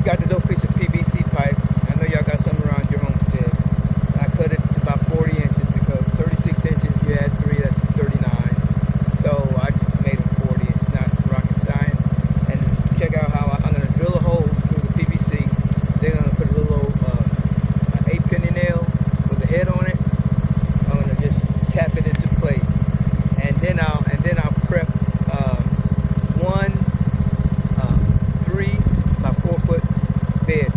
got this old piece of PVC pipe. I know y'all got some around your homestead. I cut it to about 40 inches because 36 inches, you add 3, that's 39. So I just made them 40. It's not rocket science. And check out how I'm going to drill a hole through the PVC. Then I'm going to put a little 8-penny nail with a head on it. I'm going to just tap it into place. And then I'll prep 1 3 by 4 foot bed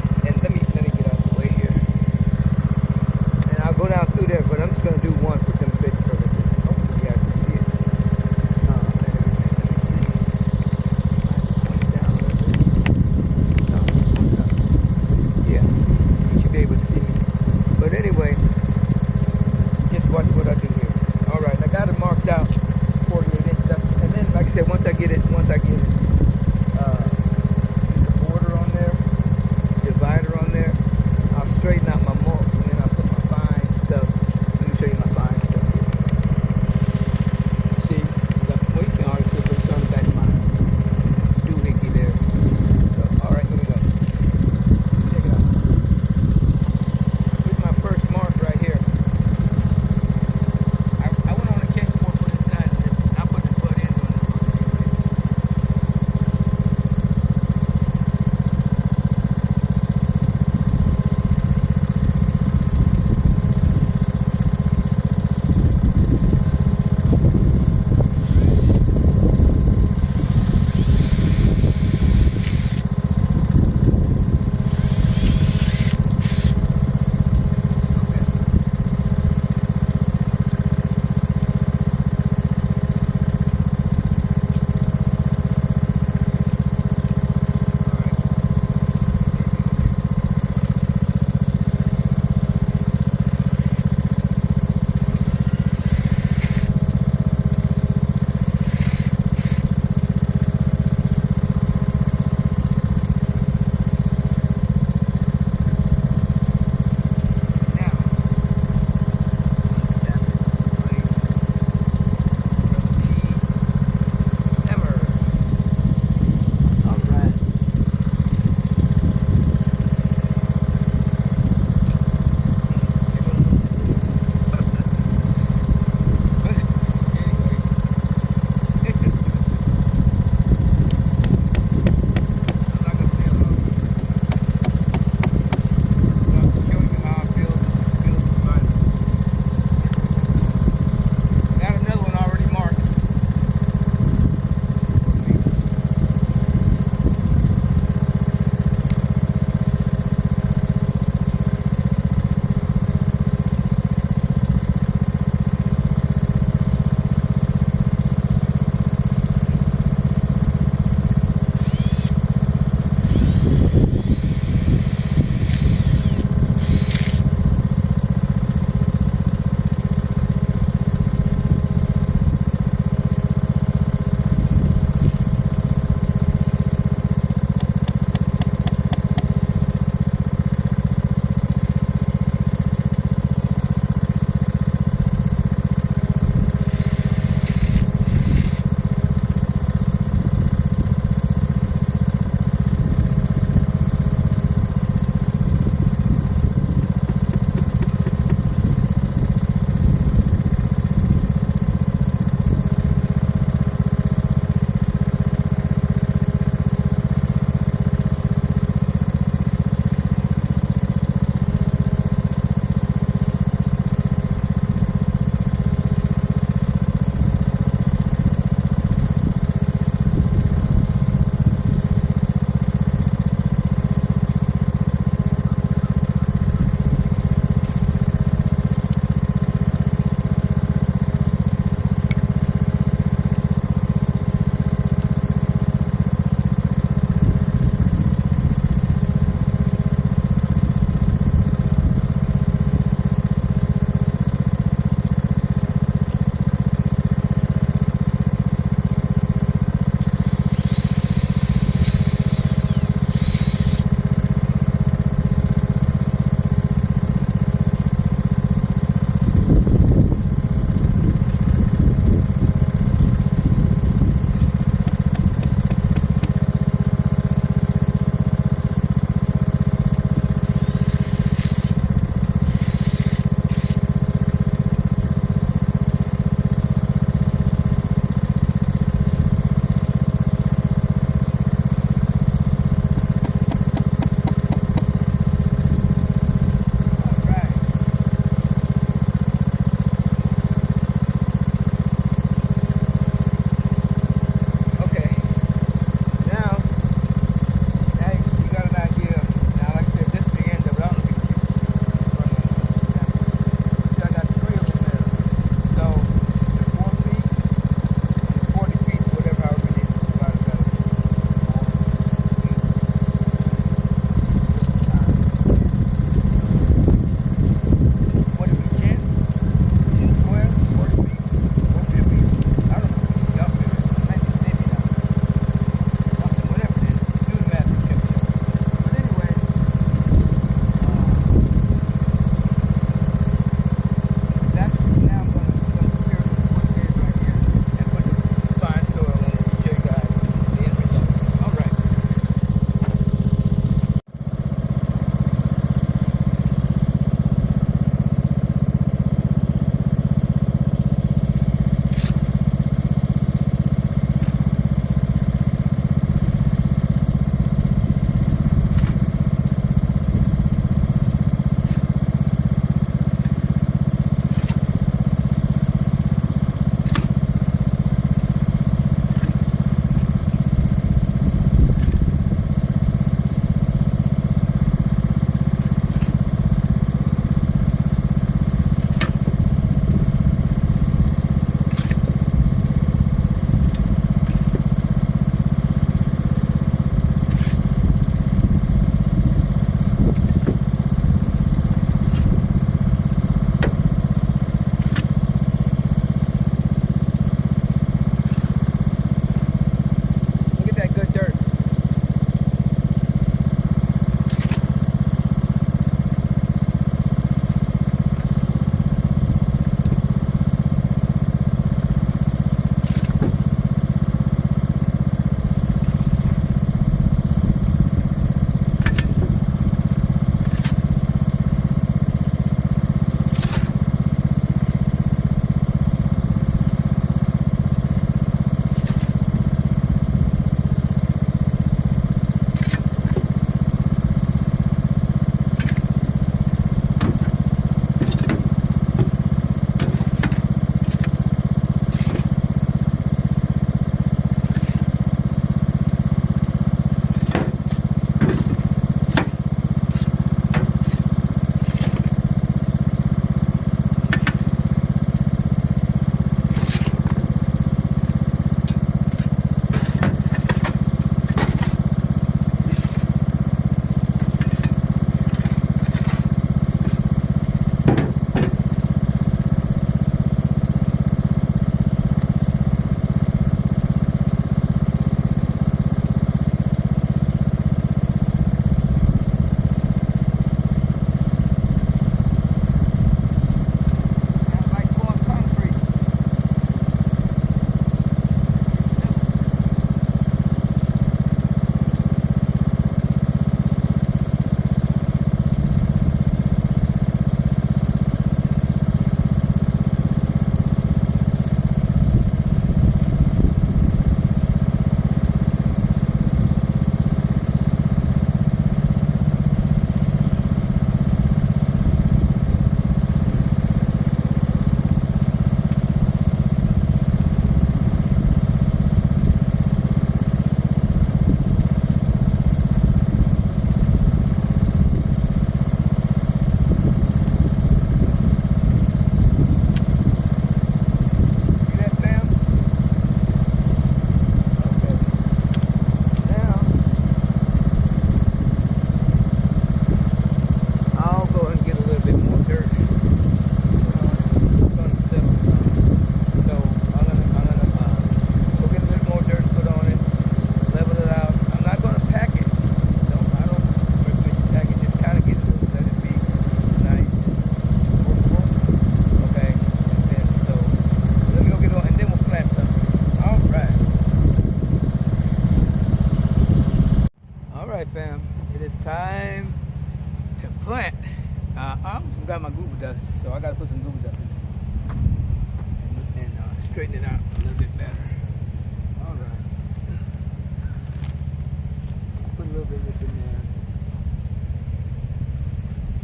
time to plant. I got my goober dust, so I got to put some goober dust in there and straighten it out a little bit better. All right. Put a little bit of this in there.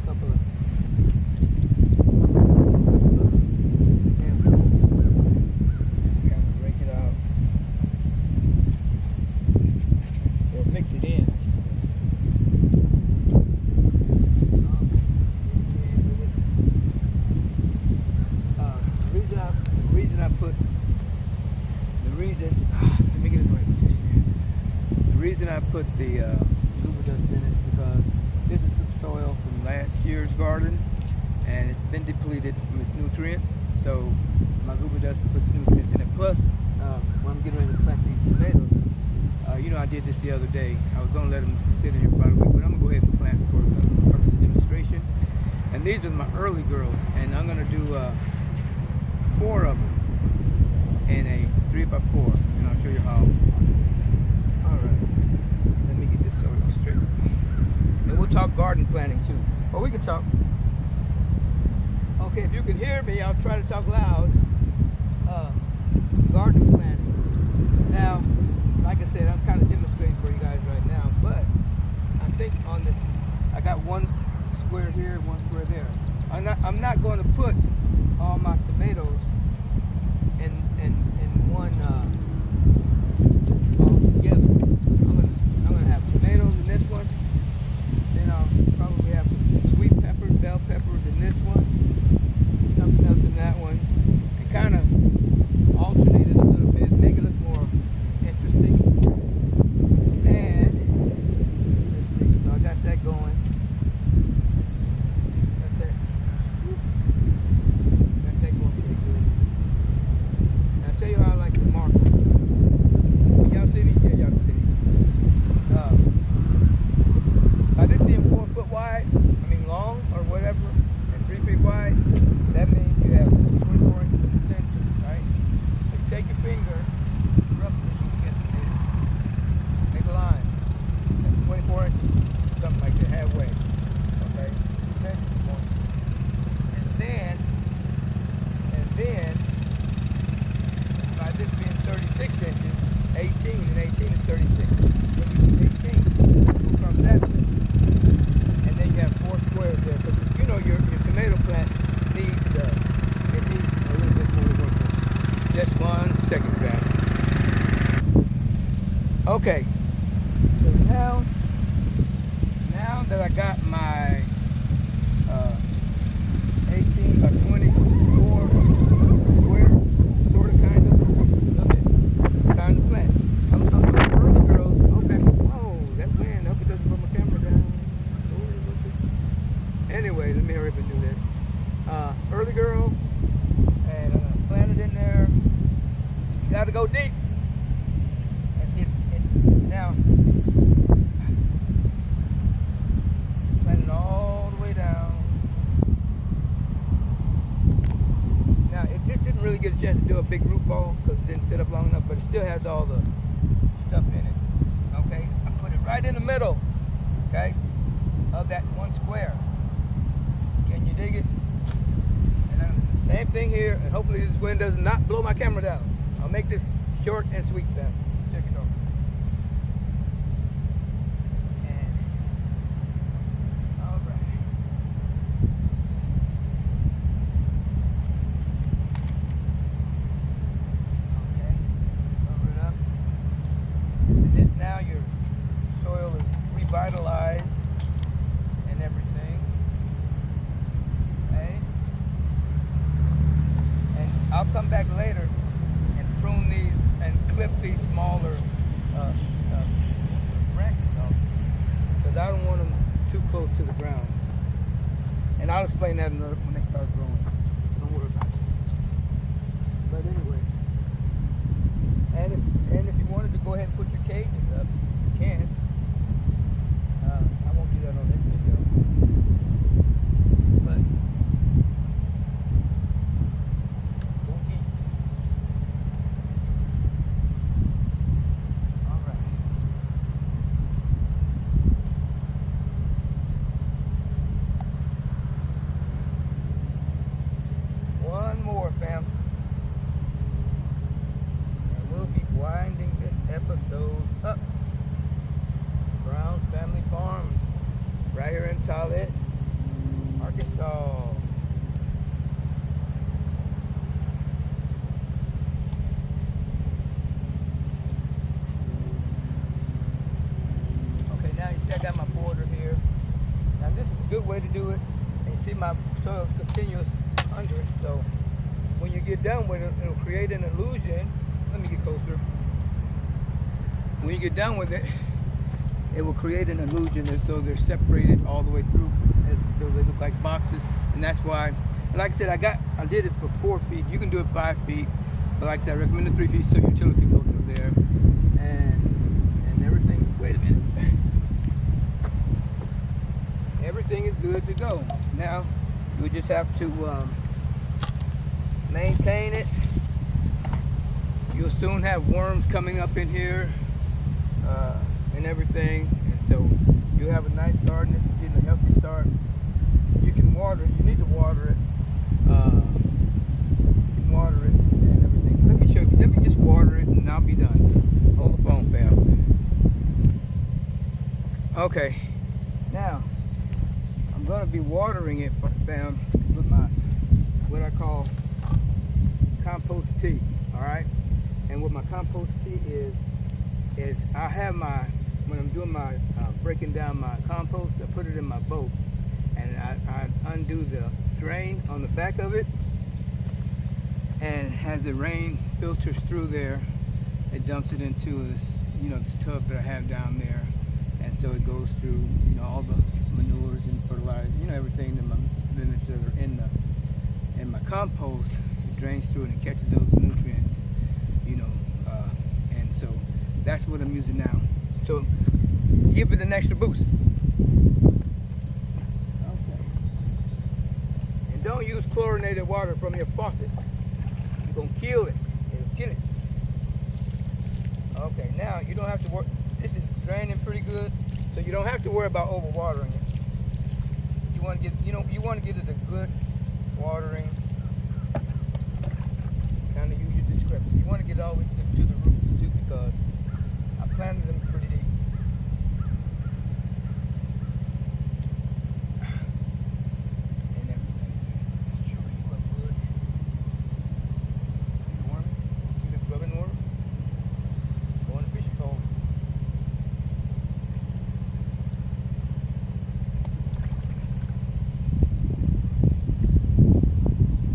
A couple of kind of break it out. Or mix it in. I put the goober dust in it because this is some soil from last year's garden and it's been depleted from its nutrients, so my goober dust puts nutrients in it. Plus when I'm getting ready to plant these tomatoes, you know, I did this the other day. I was going to let them sit in here for about a week, but I'm going to go ahead and plant for the purpose of demonstration. And these are my early girls, and I'm going to do 4 of them in a 3x4, and I'll show you how. Straight. And we'll talk garden planting too. Or we can talk. Okay, if you can hear me, I'll try to talk loud. Garden planting. Now, like I said, I'm kind of demonstrating for you guys right now, but I think on this, I got 1 square here, 1 square there. I'm not going to put all my tomatoes in one all together. I'm gonna have tomatoes in this one, then I'll probably have sweet peppers, bell peppers in this one, something else in that one, and kind of alternate it a little bit, make it look more interesting. And let's see, so I got that going. Got that going pretty good. And I'll tell you how I like to mark them. Can y'all see me? Yeah, y'all can see me. This being 4 foot wide, long or whatever, and 3 feet wide, that means you have 24 inches in the center, right? So you take your finger, roughly against the middle, make a line. That's 24 inches, something like that, halfway. Okay? And then, by this being 36 inches, 18, and 18 is 36. When you do 18, we'll come that way. And then you have 4 squares there, because you know your tomato plant needs a little bit more work. Just 1 second, guys. Okay, so now that I got my 18 by 24 squares, sort of, kind of, okay, time to plant. I'm putting early girls. Okay, whoa, that wind. I hope it doesn't put my camera down. Anyway, let me hurry up and do this. Early girl, and I'm gonna plant it in there. You gotta go deep. And see, now plant it all the way down. Now, this didn't really get a chance to do a big root ball because it didn't sit up long enough, but it still has all the stuff in it. Okay, I put it right in the middle. Okay, of that 1 square. Can you dig it? And same thing here, and hopefully this wind does not blow my camera down. I'll make this short and sweet then. Check it out. And all right. Okay. Cover it up. And this, now your soil is revitalized and everything. Okay. And I'll come back later and prune these and clip these smaller branches off, because I don't want them too close to the ground. And I'll explain that when they start growing. Don't worry about it. But anyway, and if you wanted to go ahead and put your cages up, you can. I won't do that on this video. But don't eat. All right. Solid, Arkansas. Okay, now you see I got my border here. Now this is a good way to do it. And you see my soil is continuous under it, so when you get done with it, it'll create an illusion. Let me get closer. When you get done with it, it will create an illusion as though they're separated all the way through, as though they look like boxes. And that's why, like I said, I did it for 4 feet. You can do it 5 feet, but like I said, I recommend the 3 feet so your tiller can go through there and everything. Wait a minute. Everything is good to go. Now we just have to maintain it. You'll soon have worms coming up in here and everything, and so you have a nice garden. It's getting a healthy start. You can water it. You need to water it. You can water it and everything. Let me show you. Let me just water it and I'll be done. Hold the phone, fam. Okay. Now I'm gonna be watering it, fam, with my what I call compost tea. All right. And what my compost tea is I have my, when I'm doing my breaking down my compost, I put it in my boat, and I undo the drain on the back of it, and as the rain filters through there, it dumps it into this, this tub that I have down there, and so it goes through, all the manures and fertilizer, everything that my minutes that are in my compost. It drains through it and catches those nutrients, and so that's what I'm using now. So give it an extra boost. Okay. And don't use chlorinated water from your faucet. You're gonna kill it. It'll kill it. Okay, now you don't have to worry. This is draining pretty good, so you don't have to worry about overwatering it. You want to get, you want to get it a good watering. Kind of use your discrepancy. You want to get it all the way to the roots too, because I planted them pretty deep. And everything. Sure you look good. See the worm? See the grubbing worm? Go in the fishing pole.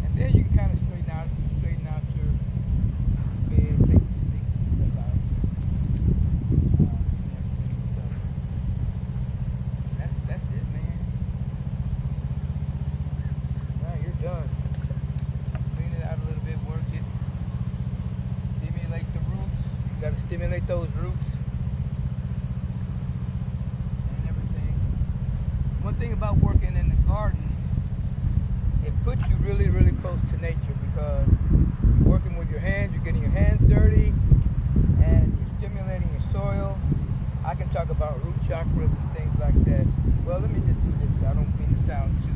And then you can kind of straighten out your bed, take the sticks and stuff out. That's it, man. Now you're done. Clean it out a little bit, work it. Stimulate the roots. You gotta stimulate those roots and everything. One thing about working in the garden, it puts you really, really close to nature, because you're working with your hands, you're getting your hands dirty, and you're stimulating your soil. I can talk about root chakras and things like that. Well, let me just do this. I don't mean to sound too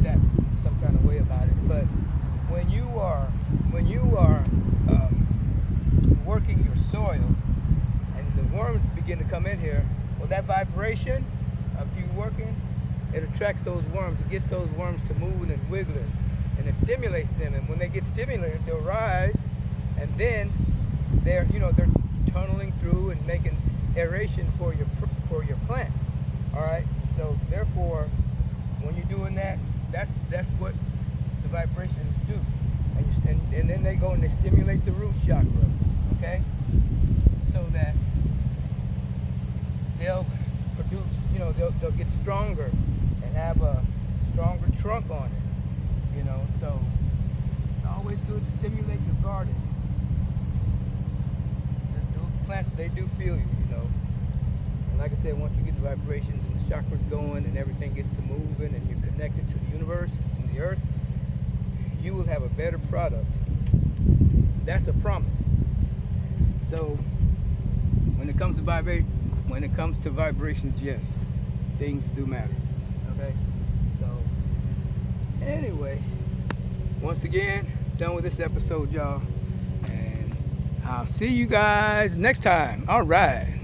that some kind of way about it, but when you are working your soil and the worms begin to come in here, well, that vibration of you working, it attracts those worms. It gets those worms to moving and wiggling, and it stimulates them. And when they get stimulated, they'll rise, and then they're tunneling through and making aeration for your plants. All right. So therefore, when you're doing that, that's what the vibrations do, and then they go and they stimulate the root chakra. Okay. So that they'll produce, they'll get stronger and have a stronger trunk on it. So it's always good to stimulate your garden. Those plants, they do feel you, And like I said, once you get the vibrations and the chakras going and everything gets to moving and you're connected to the universe and the earth, you will have a better product. That's a promise. So when it comes to vibrations, yes, things do matter. Okay. So anyway, once again, done with this episode, y'all, and I'll see you guys next time. All right.